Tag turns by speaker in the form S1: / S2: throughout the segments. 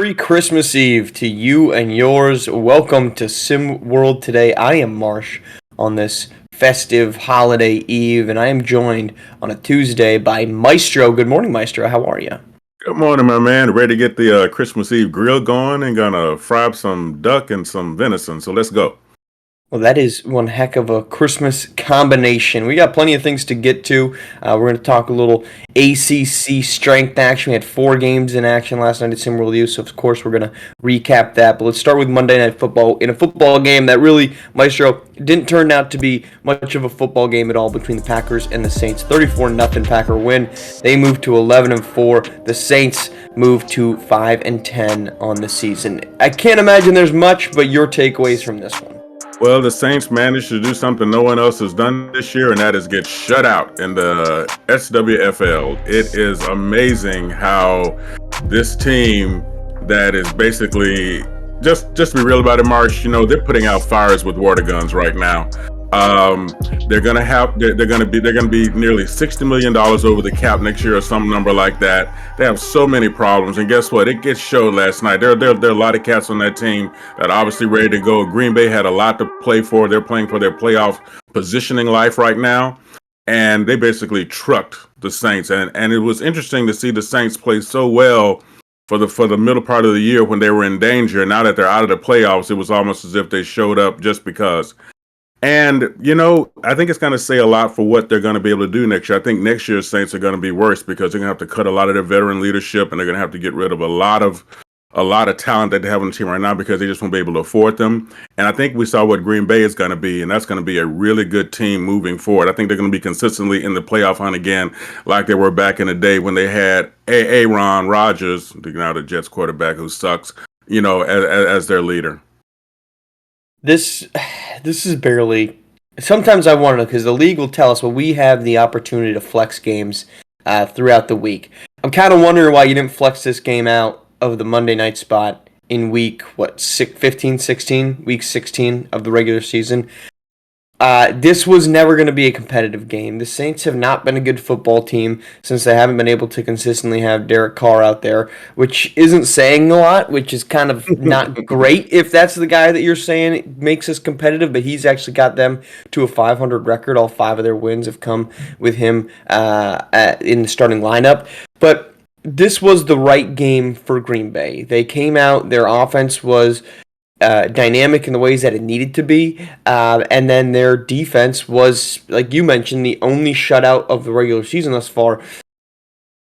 S1: Merry Christmas Eve to you and yours. Welcome to SimWorld today. I am Marsh on this festive holiday eve, and I am joined on a Tuesday by Maestro. Good morning, Maestro. How are you?
S2: Good morning, my man. Ready to get the Christmas Eve grill going and gonna fry up some duck and some venison. So let's go.
S1: Well, that is one heck of a Christmas combination. We got plenty of things to get to. We're going to talk a little ACC strength action. We had 4 games in action last night at SimWorld Hoops, so of course we're going to recap that. But let's start with Monday Night Football. In a football game that really, Maestro, didn't turn out to be much of a football game at all between the Packers and the Saints. 34-0 Packer win. They moved to 11-4. The Saints moved to 5-10 on the season. I can't imagine there's much, but your takeaways from this one.
S2: Well, the Saints managed to do something no one else has done this year, and that is get shut out in the SWFL. It is amazing how this team that is basically just to be real about it, Marsh, they're putting out fires with water guns right now. They're gonna be nearly $60 million over the cap next year or some number like that. They have so many problems, and guess what? It gets showed last night. There are a lot of cats on that team that are obviously ready to go. Green Bay had a lot to play for. They're playing for their playoff positioning life right now, and they basically trucked the Saints. And it was interesting to see the Saints play so well for the middle part of the year when they were in danger. Now that they're out of the playoffs, it was almost as if they showed up just because. And, I think it's going to say a lot for what they're going to be able to do next year. I think next year's Saints are going to be worse because they're going to have to cut a lot of their veteran leadership, and they're going to have to get rid of a lot of talent that they have on the team right now because they just won't be able to afford them. And I think we saw what Green Bay is going to be, and that's going to be a really good team moving forward. I think they're going to be consistently in the playoff hunt again like they were back in the day when they had Aaron Rodgers, now the Jets quarterback who sucks, as their leader.
S1: This is barely. Sometimes I wonder because the league will tell us when we have the opportunity to flex games throughout the week. I'm kind of wondering why you didn't flex this game out of the Monday night spot in week 16 week 16 of the regular season. This was never going to be a competitive game. The Saints have not been a good football team since they haven't been able to consistently have Derek Carr out there, which isn't saying a lot, which is kind of not great if that's the guy that you're saying makes us competitive, but he's actually got them to a 500 record. All 5 of their wins have come with him in the starting lineup. But this was the right game for Green Bay. They came out, their offense was dynamic in the ways that it needed to be, and then their defense was, like you mentioned, the only shutout of the regular season thus far.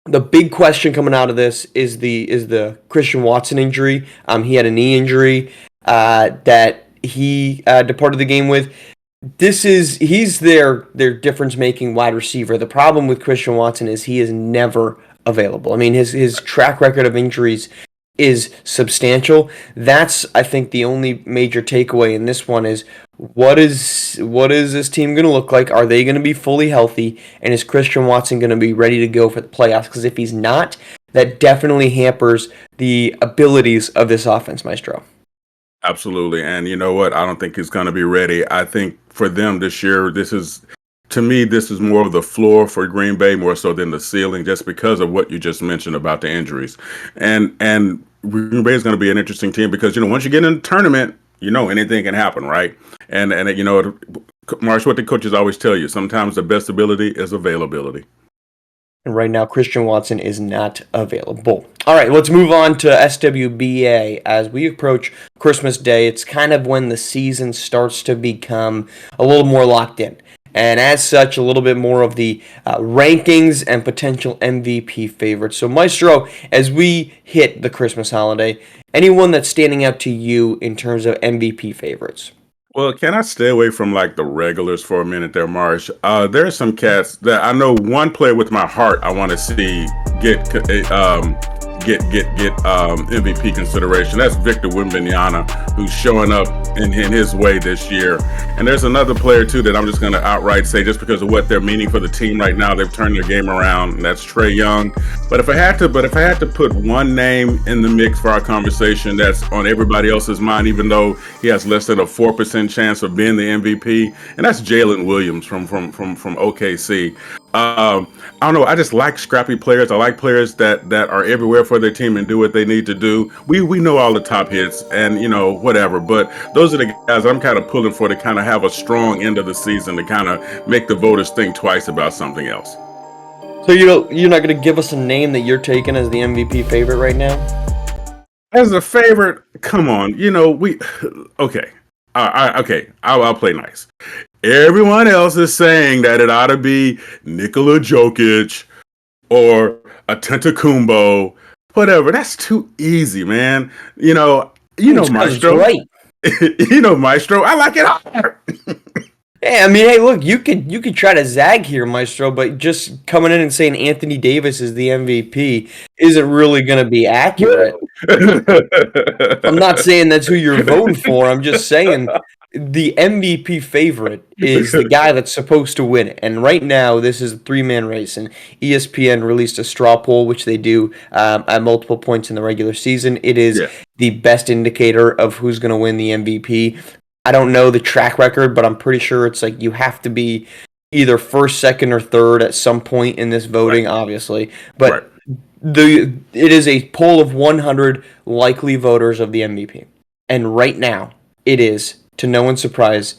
S1: The big question coming out of this is the Christian Watson injury. He had a knee injury that he departed the game with. He's their difference-making wide receiver. The problem with Christian Watson is he is never available. I mean, his track record of injuries is substantial. That's, I think, the only major takeaway in this one is what is this team going to look like? Are they going to be fully healthy? And is Christian Watson going to be ready to go for the playoffs? Because if he's not, that definitely hampers the abilities of this offense, Maestro.
S2: Absolutely. And you know what? I don't think he's going to be ready. I think for them this year, this is more of the floor for Green Bay, more so than the ceiling, just because of what you just mentioned about the injuries. And Green Bay is going to be an interesting team because, once you get in the tournament, anything can happen, right? And Marsh, what the coaches always tell you, sometimes the best ability is availability.
S1: And right now, Christian Watson is not available. All right, let's move on to SWBA. As we approach Christmas Day, it's kind of when the season starts to become a little more locked in. And as such, a little bit more of the rankings and potential MVP favorites. So, Maestro, as we hit the Christmas holiday, anyone that's standing out to you in terms of MVP favorites?
S2: Well, can I stay away from the regulars for a minute there, Marsh? There are some cats that I know. One player with my heart I want to see get MVP consideration. That's Victor Wembanyama, who's showing up in his way this year. And there's another player too that I'm just going to outright say, just because of what they're meaning for the team right now, they've turned their game around, and that's Trae Young. But if I had to put one name in the mix for our conversation that's on everybody else's mind, even though he has less than a 4% chance of being the MVP, and that's Jalen Williams from OKC. I don't know. I just like scrappy players. I like players that are everywhere for their team and do what they need to do. We know all the top hits and whatever, but those are the guys I'm kind of pulling for to kind of have a strong end of the season to kind of make the voters think twice about something else.
S1: So you're not going to give us a name that you're taking as the MVP favorite right now?
S2: As a favorite, come on. We okay. I'll play nice. Everyone else is saying that it ought to be Nikola Jokic or a Tentakumbo, whatever. That's too easy, man. Maestro.
S1: Right.
S2: Maestro. I like it hard.
S1: Hey, I mean, hey, look, you could try to zag here, Maestro, but just coming in and saying Anthony Davis is the MVP isn't really going to be accurate. I'm not saying that's who you're voting for. I'm just saying the MVP favorite is the guy that's supposed to win it. And right now, this is a three-man race. And ESPN released a straw poll, which they do at multiple points in the regular season. It is the best indicator of who's going to win the MVP. I don't know the track record, but I'm pretty sure it's like you have to be either first, second, or third at some point in this voting, obviously. But it is a poll of 100 likely voters of the MVP. And right now, it is, to no one's surprise,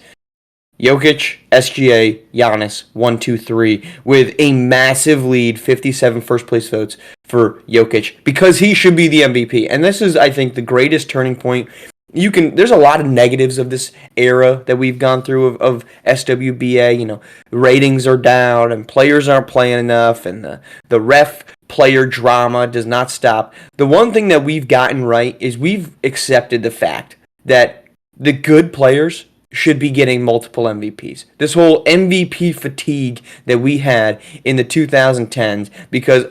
S1: Jokic, SGA, Giannis, 1, 2, 3, with a massive lead, 57 first-place votes for Jokic, because he should be the MVP. And this is, I think, the greatest turning point. There's a lot of negatives of this era that we've gone through of SWBA. Ratings are down and players aren't playing enough, and the ref player drama does not stop. The one thing that we've gotten right is we've accepted the fact that the good players should be getting multiple MVPs. This whole MVP fatigue that we had in the 2010s because,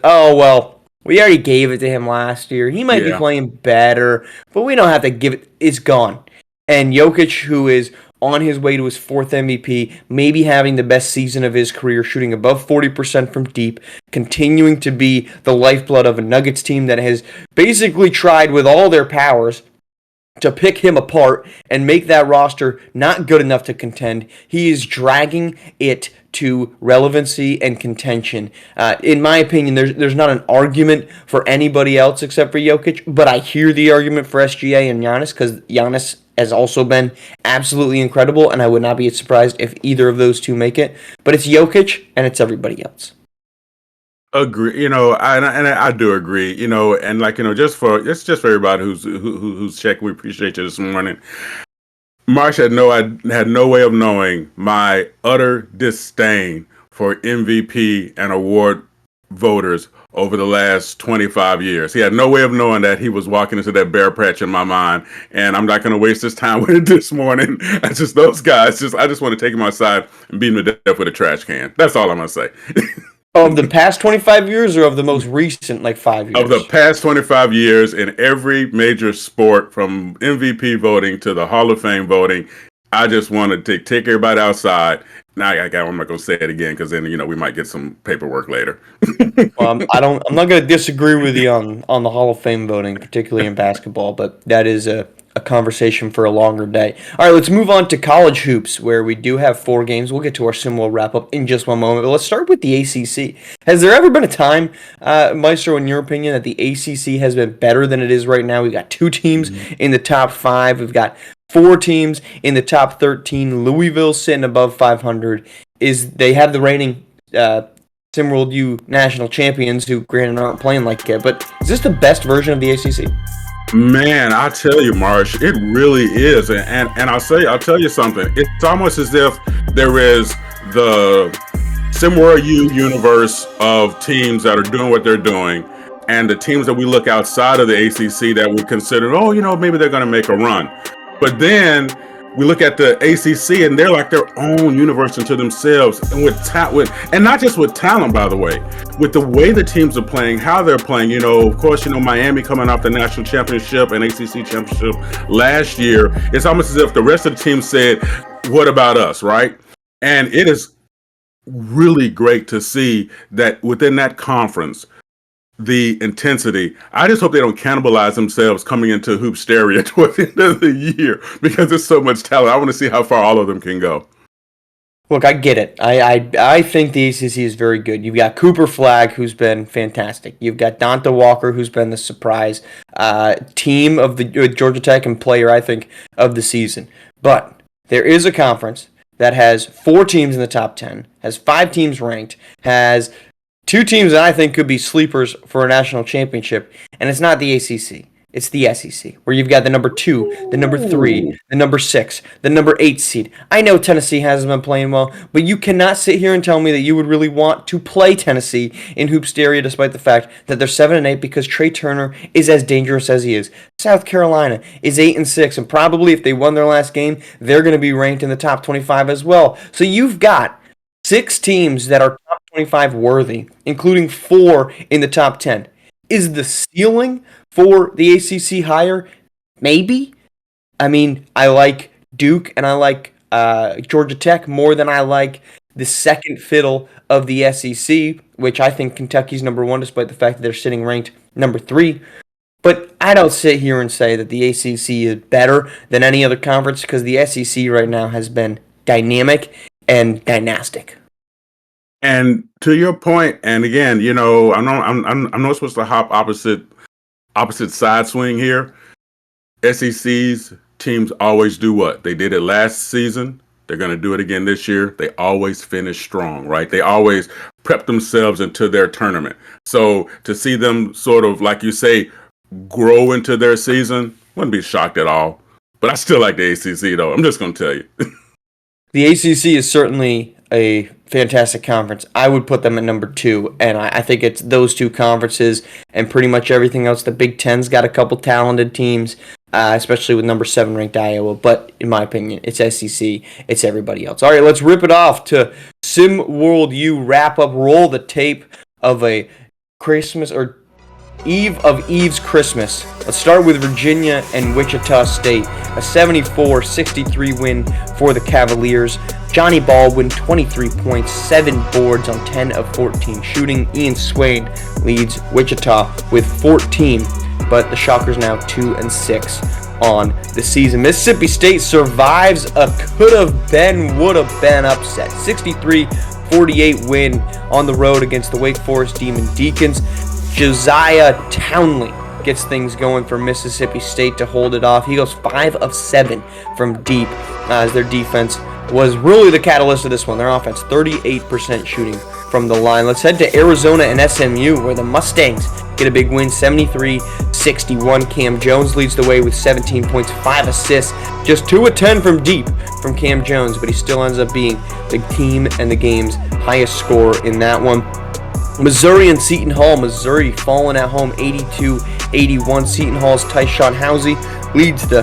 S1: we already gave it to him last year. He might be playing better, but we don't have to give it. It's gone. And Jokic, who is on his way to his fourth MVP, maybe having the best season of his career, shooting above 40% from deep, continuing to be the lifeblood of a Nuggets team that has basically tried with all their powers to pick him apart and make that roster not good enough to contend. He is dragging it to relevancy and contention. In my opinion, there's not an argument for anybody else except for Jokic, but I hear the argument for SGA and Giannis because Giannis has also been absolutely incredible, and I would not be surprised if either of those two make it. But it's Jokic, and it's everybody else.
S2: Agree, I do agree, and just for everybody who's checking, we appreciate you this morning. Marsh had no way of knowing my utter disdain for MVP and award voters over the last 25 years. He had no way of knowing that he was walking into that bear patch in my mind, and I'm not going to waste this time with it this morning. It's just those guys. I just want to take them outside and beat them to death with a trash can. That's all I'm going to say.
S1: Of the past 25 years or of the most recent, 5 years?
S2: Of the past 25 years in every major sport, from MVP voting to the Hall of Fame voting, I just want to take everybody outside. Now I'm not going to say it again because then, we might get some paperwork later.
S1: I'm not going to disagree with you on the Hall of Fame voting, particularly in basketball, but that is a conversation for a longer day. All right, let's move on to college hoops, where we do have 4 games. We'll get to our SimWorld wrap-up in just one moment, but let's start with the ACC. Has there ever been a time, Maestro, in your opinion, that the ACC has been better than it is right now? We've got 2 teams in the top 5. We've got 4 teams in the top 13. Louisville sitting above 500. They have the reigning SimWorld U national champions, who granted aren't playing like it, but is this the best version of the ACC?
S2: Man, I tell you, Marsh, it really is, and I'll tell you something. It's almost as if there is the SimWorld U universe of teams that are doing what they're doing, and the teams that we look outside of the ACC that we consider, maybe they're going to make a run, but then we look at the ACC and they're like their own universe unto themselves, and and not just with talent, by the way, with the way the teams are playing, how they're playing. Of course, Miami coming off the national championship and ACC championship last year. It's almost as if the rest of the team said, "What about us?" Right? And it is really great to see that within that conference, the intensity. I just hope they don't cannibalize themselves coming into Hoopsteria towards the end of the year, because there's so much talent. I want to see how far all of them can go.
S1: Look, I get it. I think the ACC is very good. You've got Cooper Flagg, who's been fantastic. You've got Donta Walker, who's been the surprise team of the Georgia Tech and player, I think, of the season. But there is a conference that has 4 teams in the top 10, has 5 teams ranked, has 2 teams that I think could be sleepers for a national championship, and it's not the ACC. It's the SEC, where you've got the number 2, the number 3, the number 6, the number 8 seed. I know Tennessee hasn't been playing well, but you cannot sit here and tell me that you would really want to play Tennessee in Hoopsteria despite the fact that they're 7-8 because Trey Turner is as dangerous as he is. South Carolina is 8-6, and probably if they won their last game, they're going to be ranked in the top 25 as well. So you've got 6 teams that are top 25 worthy, including 4 in the top 10. Is the ceiling for the ACC higher? Maybe. I mean, I like Duke and I like Georgia Tech more than I like the second fiddle of the SEC, which I think Kentucky's number 1 despite the fact that they're sitting ranked number 3. But I don't sit here and say that the ACC is better than any other conference because the SEC right now has been dynamic and dynastic.
S2: And to your point, and again, you know, I'm not supposed to hop opposite side swing here. SEC's teams always do what? They did it last season. They're going to do it again this year. They always finish strong, right? They always prep themselves into their tournament. So to see them sort of, like you say, grow into their season, wouldn't be shocked at all. But I still like the ACC, though. I'm just going to tell you.
S1: The ACC is certainly a fantastic conference. I would put them at number 2, and I think it's those 2 conferences and pretty much everything else. The Big Ten's got a couple talented teams, especially with number 7 ranked Iowa, but in my opinion, it's SEC, it's everybody else. All right, let's rip it off to SimWorld U wrap-up, roll the tape of a Christmas or Eve of Eve's Christmas. Let's start with Virginia and Wichita State. A 74-63 win for the Cavaliers. Johnny Baldwin, 23 points, 7 boards on 10 of 14 shooting. Ian Swain leads Wichita with 14, but the Shockers now 2-6 on the season. Mississippi State survives a could-have-been, would-have-been upset. 63-48 win on the road against the Wake Forest Demon Deacons. Josiah Townley gets things going for Mississippi State to hold it off. He goes 5 of 7 from deep as their defense was really the catalyst of this one. Their offense, 38% shooting from the line. Let's head to Arizona and SMU where the Mustangs get a big win, 73-61. Cam Jones leads the way with 17 points, 5 assists, just 2 of 10 from deep from Cam Jones, but he still ends up being the team and the game's highest scorer in that one. Missouri and Seton Hall. Missouri falling at home 82-81. Seton Hall's Tyshawn Housey leads the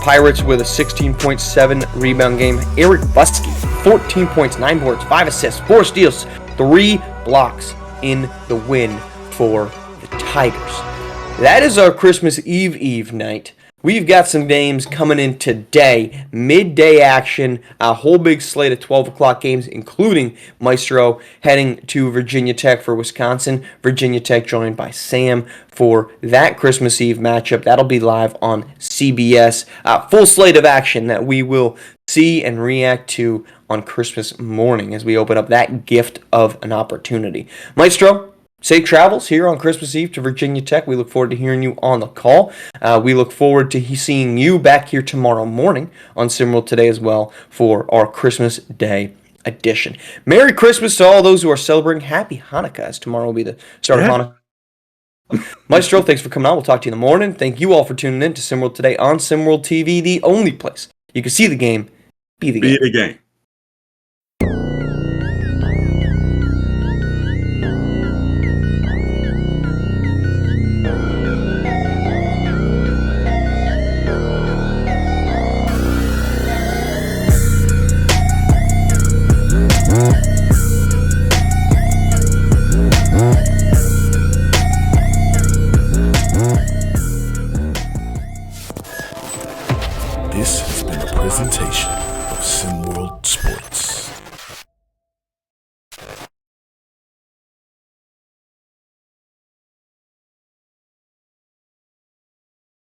S1: Pirates with a 16.7 rebound game. Eric Buskey, 14 points, 9 boards, 5 assists, 4 steals, 3 blocks in the win for the Tigers. That is our Christmas Eve night. We've got some games coming in today, midday action, a whole big slate of 12 o'clock games, including Maestro heading to Virginia Tech for Wisconsin. Virginia Tech joined by Sam for that Christmas Eve matchup. That'll be live on CBS. Full slate of action that we will see and react to on Christmas morning as we open up that gift of an opportunity. Maestro, safe travels here on Christmas Eve to Virginia Tech. We look forward to hearing you on the call. We look forward to seeing you back here tomorrow morning on SimWorld Today as well for our Christmas Day edition. Merry Christmas to all those who are celebrating. Happy Hanukkah, as tomorrow will be the start of Hanukkah. Maestro, thanks for coming on. We'll talk to you in the morning. Thank you all for tuning in to SimWorld Today on SimWorld TV, the only place you can see the game, be the game.
S2: Be the game.
S3: This has been a presentation